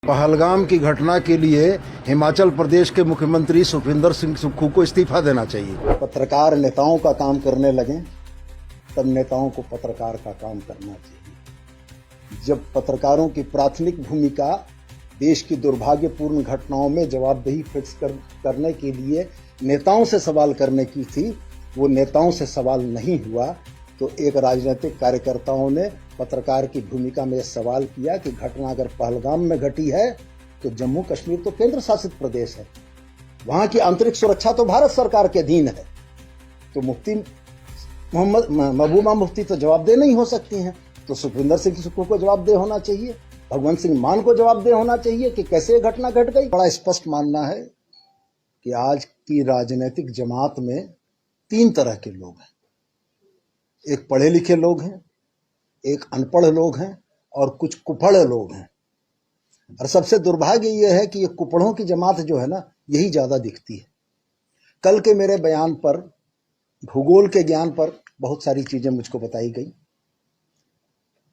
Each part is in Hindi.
पहलगाम की घटना के लिए हिमाचल प्रदेश के मुख्यमंत्री सुखविंदर सिंह सुक्खू को इस्तीफा देना चाहिए। पत्रकार नेताओं का काम करने लगे तब नेताओं को पत्रकार का काम करना चाहिए। जब पत्रकारों की प्राथमिक भूमिका देश की दुर्भाग्यपूर्ण घटनाओं में जवाबदेही फिक्स करने के लिए नेताओं से सवाल करने की थी, वो नेताओं से सवाल नहीं हुआ तो एक राजनीतिक कार्यकर्ताओं ने पत्रकार की भूमिका में सवाल किया कि घटना अगर पहलगाम में घटी है तो जम्मू कश्मीर तो केंद्र शासित प्रदेश है, वहां की आंतरिक सुरक्षा तो भारत सरकार के अधीन है, तो मुफ्ती महबूबा मुफ्ती तो जवाबदेह नहीं हो सकती हैं। तो सुखविंदर सिंह सुक्खू को जवाबदेह होना चाहिए, भगवंत सिंह मान को जवाबदेह होना चाहिए कि कैसे घटना घट गई। बड़ा स्पष्ट मानना है कि आज की राजनीतिक जमात में तीन तरह के लोग हैं। एक पढ़े लिखे लोग हैं, एक अनपढ़ लोग हैं और कुछ कुपढ़ लोग हैं। और सबसे दुर्भाग्य यह है कि ये कुपढ़ों की जमात जो है ना, यही ज्यादा दिखती है। कल के मेरे बयान पर, भूगोल के ज्ञान पर बहुत सारी चीजें मुझको बताई गई।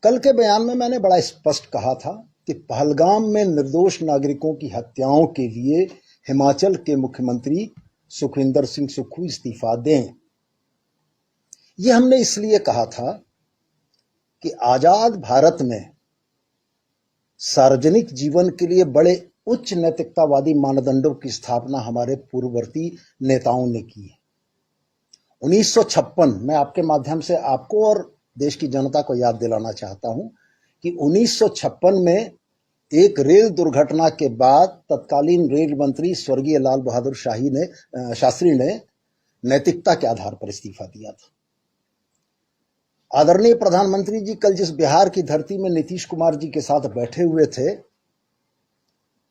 कल के बयान में मैंने बड़ा स्पष्ट कहा था कि पहलगाम में निर्दोष नागरिकों की हत्याओं के लिए हिमाचल के मुख्यमंत्री सुखविंदर सिंह सुक्खू इस्तीफा दें। यह हमने इसलिए कहा था कि आजाद भारत में सार्वजनिक जीवन के लिए बड़े उच्च नैतिकतावादी मानदंडों की स्थापना हमारे पूर्ववर्ती नेताओं ने की है। 1956, मैं आपके माध्यम से आपको और देश की जनता को याद दिलाना चाहता हूं कि 1956 में एक रेल दुर्घटना के बाद तत्कालीन रेल मंत्री स्वर्गीय लाल बहादुर शास्त्री ने नैतिकता के आधार पर इस्तीफा दिया था। आदरणीय प्रधानमंत्री जी कल जिस बिहार की धरती में नीतीश कुमार जी के साथ बैठे हुए थे,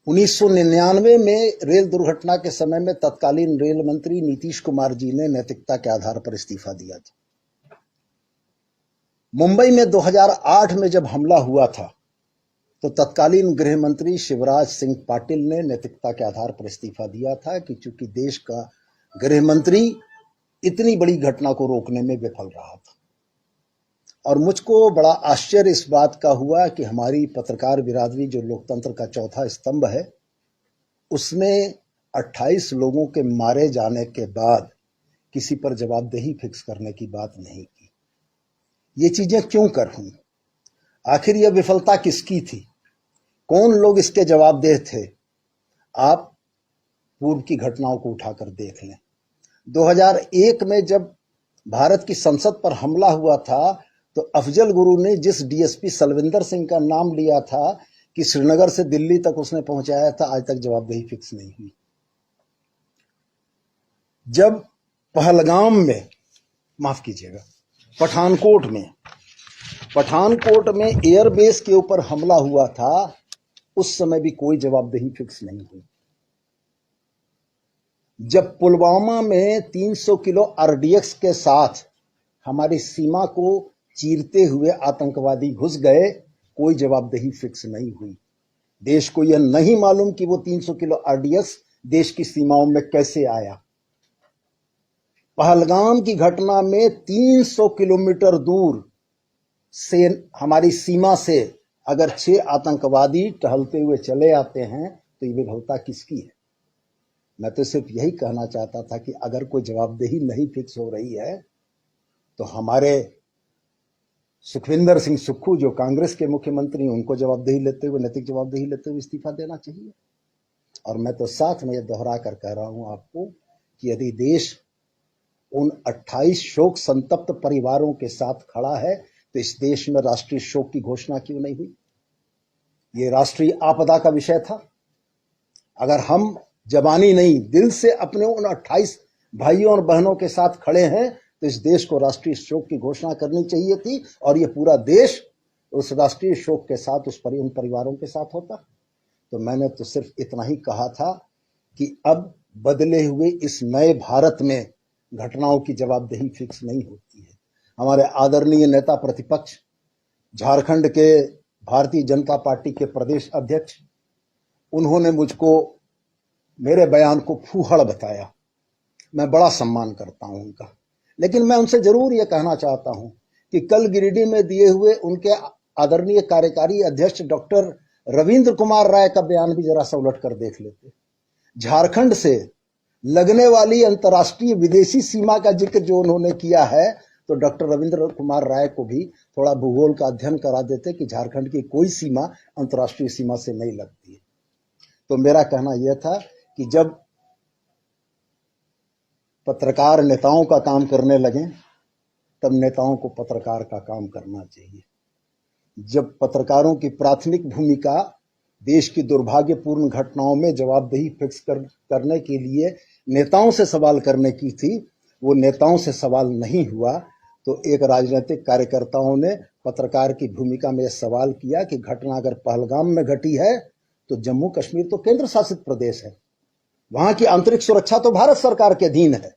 1999 में रेल दुर्घटना के समय में तत्कालीन रेल मंत्री नीतीश कुमार जी ने नैतिकता के आधार पर इस्तीफा दिया था। मुंबई में 2008 में जब हमला हुआ था तो तत्कालीन गृह मंत्री शिवराज सिंह पाटिल ने नैतिकता के आधार पर इस्तीफा दिया था कि चूंकि देश का गृह मंत्री इतनी बड़ी घटना को रोकने में विफल रहा था। और मुझको बड़ा आश्चर्य इस बात का हुआ कि हमारी पत्रकार बिरादरी, जो लोकतंत्र का चौथा स्तंभ है, उसने 28 लोगों के मारे जाने के बाद किसी पर जवाबदेही फिक्स करने की बात नहीं की। ये चीजें क्यों कर हुई? आखिर यह विफलता किसकी थी? कौन लोग इसके जवाबदेह थे? आप पूर्व की घटनाओं को उठाकर देख लें। 2001 में जब भारत की संसद पर हमला हुआ था तो अफजल गुरु ने जिस डीएसपी सलविंदर सिंह का नाम लिया था कि श्रीनगर से दिल्ली तक उसने पहुंचाया था, आज तक जवाबदेही फिक्स नहीं हुई। जब पहलगाम में, माफ कीजिएगा, पठानकोट में एयरबेस के ऊपर हमला हुआ था, उस समय भी कोई जवाबदेही फिक्स नहीं हुई। जब पुलवामा में 300 किलो आरडीएक्स के साथ हमारी सीमा को चीरते हुए आतंकवादी घुस गए, कोई जवाबदेही फिक्स नहीं हुई। देश को यह नहीं मालूम कि वो 300 किलो आरडीएक्स देश की सीमाओं में कैसे आया। पहलगाम की घटना में 300 किलोमीटर दूर से हमारी सीमा से अगर 6 आतंकवादी टहलते हुए चले आते हैं तो ये विफलता किसकी है? मैं तो सिर्फ यही कहना चाहता था कि अगर कोई जवाबदेही नहीं फिक्स हो रही है तो हमारे सुखविंदर सिंह सुक्खू, जो कांग्रेस के मुख्यमंत्री, उनको जवाबदेही लेते हुए, नैतिक जवाबदेही लेते हुए इस्तीफा देना चाहिए। और मैं तो साथ में यह दोहरा कर कह रहा हूं आपको कि यदि देश उन 28 शोक संतप्त परिवारों के साथ खड़ा है तो इस देश में राष्ट्रीय शोक की घोषणा क्यों नहीं हुई? ये राष्ट्रीय आपदा का विषय था। अगर हम जबानी नहीं, दिल से अपने उन 28 भाइयों और बहनों के साथ खड़े हैं तो इस देश को राष्ट्रीय शोक की घोषणा करनी चाहिए थी और यह पूरा देश उस राष्ट्रीय शोक के साथ, उन परिवारों के साथ होता। तो मैंने तो सिर्फ इतना ही कहा था कि अब बदले हुए इस नए भारत में घटनाओं की जवाबदेही फिक्स नहीं होती है। हमारे आदरणीय नेता प्रतिपक्ष, झारखंड के भारतीय जनता पार्टी के प्रदेश अध्यक्ष, उन्होंने मुझको मेरे बयान को फूहड़ बताया। मैं बड़ा सम्मान करता हूं उनका, लेकिन मैं उनसे जरूर यह कहना चाहता हूं कि कल गिरिडीह में दिए हुए उनके आदरणीय कार्यकारी अध्यक्ष डॉक्टर रविंद्र कुमार राय का बयान भी जरा सा उलट कर देख लेते। झारखंड से लगने वाली अंतर्राष्ट्रीय विदेशी सीमा का जिक्र जो उन्होंने किया है, तो डॉक्टर रविंद्र कुमार राय को भी थोड़ा भूगोल का अध्ययन करा देते कि झारखंड की कोई सीमा अंतर्राष्ट्रीय सीमा से नहीं लगती है। तो मेरा कहना यह था कि जब पत्रकार नेताओं का काम करने लगे, तब नेताओं को पत्रकार का काम करना चाहिए। जब पत्रकारों की प्राथमिक भूमिका देश की दुर्भाग्यपूर्ण घटनाओं में जवाबदेही फिक्स करने के लिए नेताओं से सवाल करने की थी, वो नेताओं से सवाल नहीं हुआ। तो एक राजनीतिक कार्यकर्ताओं ने पत्रकार की भूमिका में सवाल किया कि घटना अगर पहलगाम में घटी है तो जम्मू कश्मीर तो केंद्र शासित प्रदेश है, वहां की आंतरिक सुरक्षा तो भारत सरकार के अधीन है,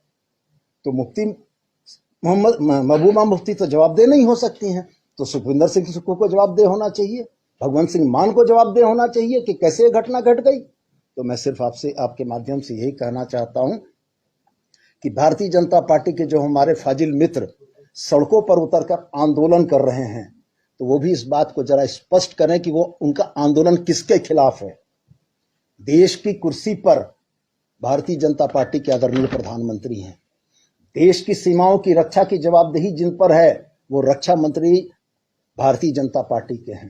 तो मुफ्ती महबूबा मुफ्ती तो जवाबदेह नहीं हो सकती हैं। तो सुखविंदर सिंह सुक्खू को जवाबदेह होना चाहिए, भगवंत सिंह मान को जवाबदेह होना चाहिए कि कैसे घटना घट गई। तो मैं सिर्फ आपसे आपके माध्यम से यही कहना चाहता हूं कि भारतीय जनता पार्टी के जो हमारे फाजिल मित्र सड़कों पर उतरकर आंदोलन कर रहे हैं, तो वो भी इस बात को जरा स्पष्ट करें कि वो उनका आंदोलन किसके खिलाफ है। देश की कुर्सी पर भारतीय जनता पार्टी के आदरणीय प्रधानमंत्री हैं। देश की सीमाओं की रक्षा की जवाबदेही जिन पर है, वो रक्षा मंत्री भारतीय जनता पार्टी के हैं।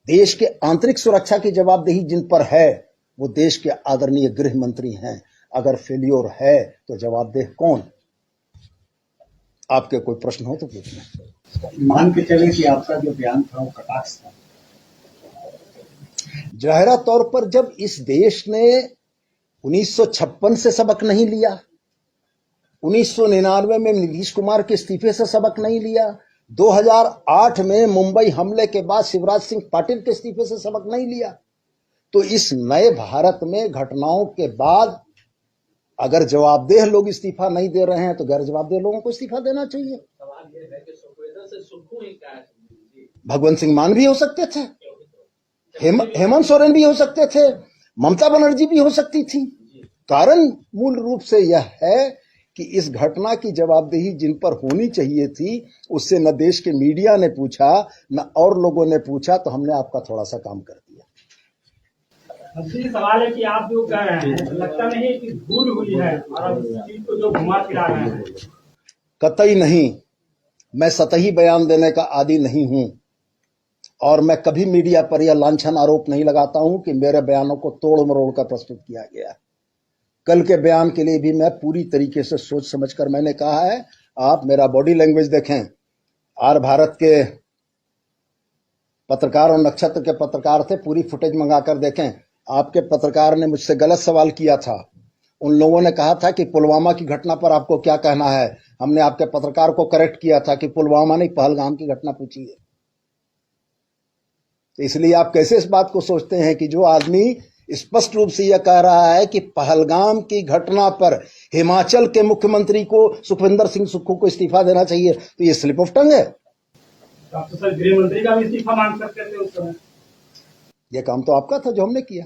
देश के आंतरिक सुरक्षा की जवाबदेही जिन पर है, वो देश के आदरणीय गृह मंत्री हैं। अगर फेल्योर है तो जवाबदेह कौन? आपके कोई प्रश्न हो तो पूछना। मान के चले कि आपका जो बयान था वो कटाक्ष था। जाहिरा तौर पर जब इस देश ने 1956 से सबक नहीं लिया, 1999 में नीतीश कुमार के इस्तीफे से सबक नहीं लिया, 2008 में मुंबई हमले के बाद शिवराज सिंह पाटिल के इस्तीफे से सबक नहीं लिया, तो इस नए भारत में घटनाओं के बाद अगर जवाबदेह लोग इस्तीफा नहीं दे रहे हैं तो गैर जवाबदेह लोगों को इस्तीफा देना चाहिए। सवाल ये है कि सुखविंदर से सुक्खू ही क्या है? भगवंत सिंह मान भी हो सकते थे, हेमंत सोरेन भी हो सकते थे, ममता बनर्जी भी हो सकती थी। कारण मूल रूप से यह है कि इस घटना की जवाबदेही जिन पर होनी चाहिए थी, उससे न देश के मीडिया ने पूछा न और लोगों ने पूछा, तो हमने आपका थोड़ा सा काम कर दिया। सवाल है कि आप जो कह रहे हैं, लगता नहीं कि भूल हुई है और इस चीज को जो घुमा फिरा रहे हैं? कतई नहीं, मैं सतही बयान देने का आदी नहीं हूं और मैं कभी मीडिया पर यह लांछन आरोप नहीं लगाता हूं कि मेरे बयानों को तोड़ मरोड़ कर प्रस्तुत किया गया। कल के बयान के लिए भी मैं पूरी तरीके से सोच समझकर मैंने कहा है। आप मेरा बॉडी लैंग्वेज देखें, आर भारत के पत्रकार और नक्षत्र के पत्रकार थे, पूरी फुटेज मंगाकर देखें। आपके पत्रकार ने मुझसे गलत सवाल किया था, उन लोगों ने कहा था कि पुलवामा की घटना पर आपको क्या कहना है। हमने आपके पत्रकार को करेक्ट किया था कि पुलवामा नहीं, पहलगाम की घटना पूछी है। तो इसलिए आप कैसे इस बात को सोचते हैं कि जो आदमी स्पष्ट रूप से यह कह रहा है कि पहलगाम की घटना पर हिमाचल के मुख्यमंत्री को सुखविंदर सिंह सुक्खू को इस्तीफा देना चाहिए, तो ये स्लिप ऑफ टंग है। तो सर गृह मंत्री का भी इस्तीफा मांग सकते थे उस समय। यह काम तो आपका था जो हमने किया।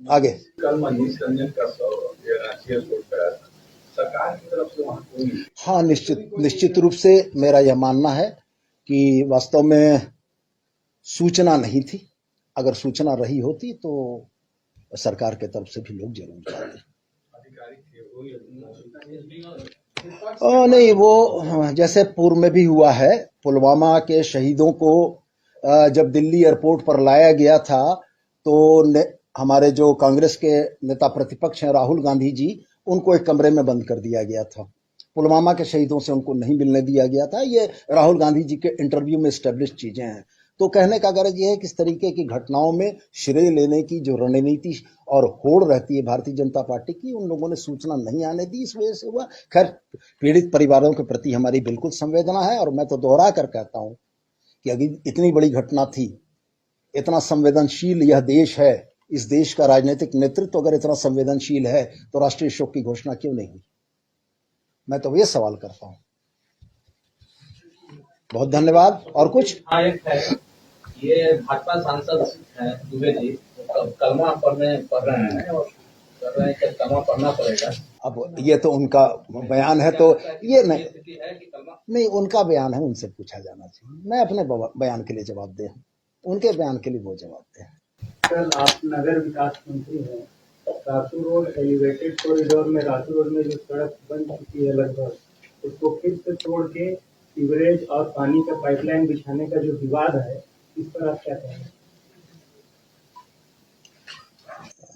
आगे कल मनीष रंजन का राष्ट्रीय सरकार की तरफ से वहां कोई? हाँ, निश्चित रूप से मेरा यह मानना है कि वास्तव में सूचना नहीं थी। अगर सूचना रही होती तो सरकार के तरफ से भी लोग जरूर जाते। नहीं, वो जैसे पूर्व में भी हुआ है, पुलवामा के शहीदों को जब दिल्ली एयरपोर्ट पर लाया गया था तो हमारे जो कांग्रेस के नेता प्रतिपक्ष हैं राहुल गांधी जी, उनको एक कमरे में बंद कर दिया गया था। पुलवामा के शहीदों से उनको नहीं मिलने दिया गया था। ये राहुल गांधी जी के इंटरव्यू में स्टैब्लिश चीजें हैं। तो कहने का गरज ये है कि इस तरीके की घटनाओं में श्रेय लेने की जो रणनीति और होड़ रहती है भारतीय जनता पार्टी की, उन लोगों ने सूचना नहीं आने दी, इस वजह से हुआ। खैर, पीड़ित परिवारों के प्रति हमारी बिल्कुल संवेदना है और मैं तो दोहरा कर कहता हूं कि अगर इतनी बड़ी घटना थी, इतना संवेदनशील यह देश है, इस देश का राजनीतिक नेतृत्व अगर इतना संवेदनशील है तो राष्ट्रीय शोक की घोषणा क्यों नहीं हुई? मैं तो ये सवाल करता हूं। बहुत धन्यवाद। और कुछ? हाँ, एक है, ये भाजपा सांसद हैं दुबे जी, कलमा पढ़ रहे हैं और कर रहे हैं, क्या कलमा पढ़ना पड़ेगा? अब ये तो उनका बयान है, तो ये नहीं उनका बयान है, उनसे पूछा जाना चाहिए। मैं अपने बयान के लिए जवाब दे, उनके बयान के लिए वो जवाब दे। कल आप नगर विकास मंत्री हैं, रातू रोड एलिवेटेड कॉरिडोर में रातू रोड में जो सड़क बन चुकी है लगभग, उसको फिर से तोड़ के सीवरेज और पानी का पाइपलाइन बिछाने का जो विवाद है, इस पर आप क्या कहेंगे?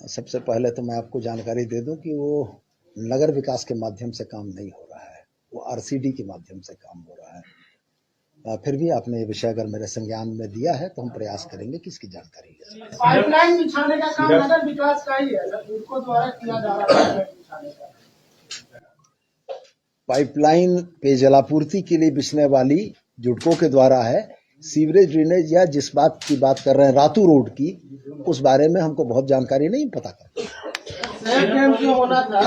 सबसे पहले तो मैं आपको जानकारी दे दूं कि वो नगर विकास के माध्यम से काम नहीं हो रहा है, वो आरसीडी के माध्यम से काम हो रहा है। फिर भी आपने ये विषय अगर मेरे संज्ञान में दिया है तो हम प्रयास करेंगे कि इसकी जानकारी ले। पाइपलाइन बिछाने का काम नगर विकास का ही है, उसको द्वारा किया जा रहा है बिछाने का। पाइपलाइन पेयजलापूर्ति के लिए बिछने वाली जुडको के द्वारा है। सीवरेज ड्रेनेज या जिस बात की बात कर रहे हैं रातू रोड की, उस बारे में हमको बहुत जानकारी नहीं, पता कर जो होना था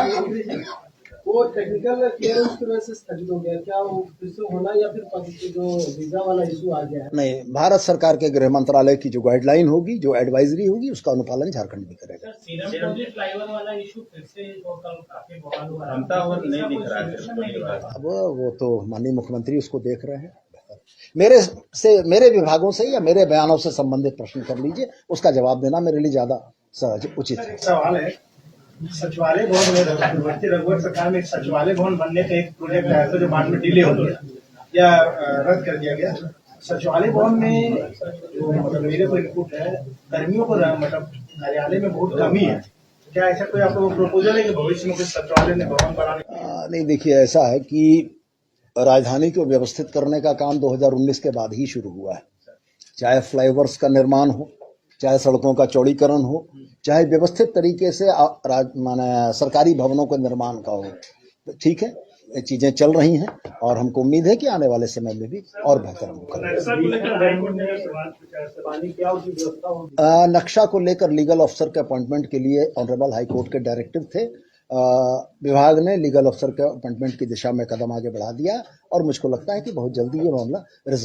वो टेक्निकल क्लियरेंस की वजह से स्थगित हो गया, क्या वो फिर से होना या फिर जो वीजा वाला इशू आ गया है? नहीं, भारत सरकार के गृह मंत्रालय की जो गाइडलाइन होगी, जो एडवाइजरी होगी, उसका अनुपालन झारखंड भी करेगा। फ्लाईओवर वाला इशू फिर से काफी बवाल हुआ है, नहीं दिख रहा है। अब वो तो माननीय मुख्यमंत्री उसको देख रहे हैं। मेरे विभागों से या मेरे बयानों से संबंधित प्रश्न कर लीजिए, उसका जवाब देना मेरे लिए ज्यादा सहज उचित है। सवाल है, सचिवालय भवन में रघुवर सरकार में सचिवालय भवन बनने का एक प्रोजेक्ट आया था जो बाद में डिले हो गया या रद्द कर दिया गया। सचिवालय भवन में जो मतलब मेरे को इनपुट है, कर्मियों को मतलब कार्यालय में बहुत कमी है। क्या ऐसा कोई आपको प्रपोजल है कि भविष्य में कुछ सचिवालय ने भवन बनाने? नहीं, देखिए ऐसा है कि राजधानी को व्यवस्थित करने का काम 2019 के बाद ही शुरू हुआ है। चाहे फ्लाईओवर्स का निर्माण हो, चाहे सड़कों का चौड़ीकरण हो, चाहे व्यवस्थित तरीके से माने सरकारी भवनों के निर्माण का हो, ठीक है, ये चीजें चल रही हैं और हमको उम्मीद है कि आने वाले समय में भी और बेहतर हम करेंगे। नक्शा को लेकर लीगल अफसर के अपॉइंटमेंट के लिए ऑनरेबल हाई कोर्ट के डायरेक्टिव थे। विभाग ने लीगल अफसर के अपॉइंटमेंट की दिशा में कदम आगे बढ़ा दिया और मुझको लगता है कि बहुत जल्दी ये मामला रिजॉल्व